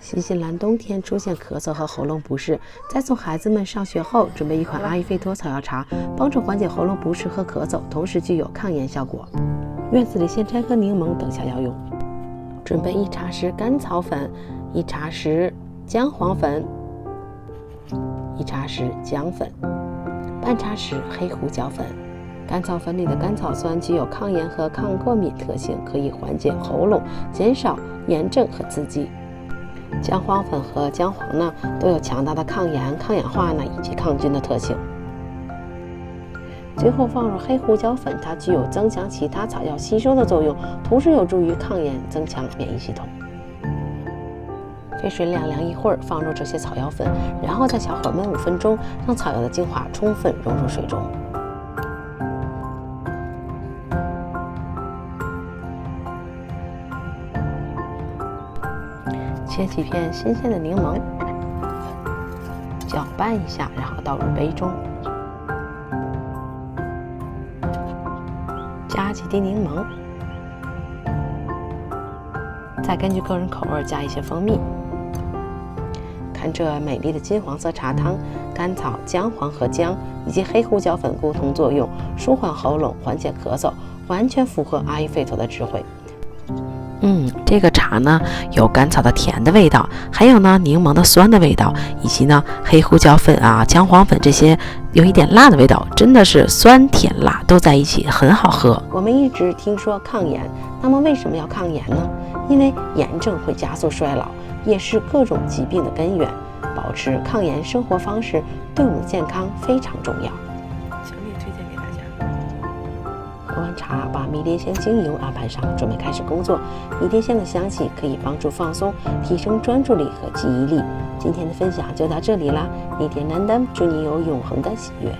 新西兰冬天出现咳嗽和喉咙不适，在送孩子们上学后，准备一款阿育吠陀草药茶，帮助缓解喉咙不适和咳嗽，同时具有抗炎效果。院子里鲜摘和柠檬等下药用。准备1茶匙甘草粉，1茶匙姜黄粉，1茶匙姜粉，半茶匙黑胡椒粉。甘草粉里的甘草酸具有抗炎和抗过敏特性，可以缓解喉咙，减少炎症和刺激。姜黄粉和姜黄呢，都有强大的抗炎、抗氧化呢以及抗菌的特性。最后放入黑胡椒粉，它具有增强其他草药吸收的作用，同时有助于抗炎，增强免疫系统。沸水晾凉一会儿，放入这些草药粉，然后在小火焖5分钟，让草药的精华充分融入水中。切几片新鲜的柠檬，搅拌一下，然后倒入杯中，加几滴柠檬，再根据个人口味加一些蜂蜜。看这美丽的金黄色茶汤，甘草、姜黄和姜以及黑胡椒粉共同作用，舒缓喉咙，缓解咳嗽，完全符合阿育吠陀的智慧。这个茶呢有甘草的甜的味道，还有呢柠檬的酸的味道，以及呢黑胡椒粉啊、姜黄粉这些有一点辣的味道，真的是酸甜辣都在一起，很好喝。我们一直听说抗炎，那么为什么要抗炎呢？因为炎症会加速衰老，也是各种疾病的根源。保持抗炎生活方式对我们的健康非常重要。强烈推荐给大家。喝完茶，把迷迭香精油安排上，准备开始工作。迷迭香的香气可以帮助放松，提升专注力和记忆力。今天的分享就到这里啦，逆天南丹，祝你有永恒的喜悦。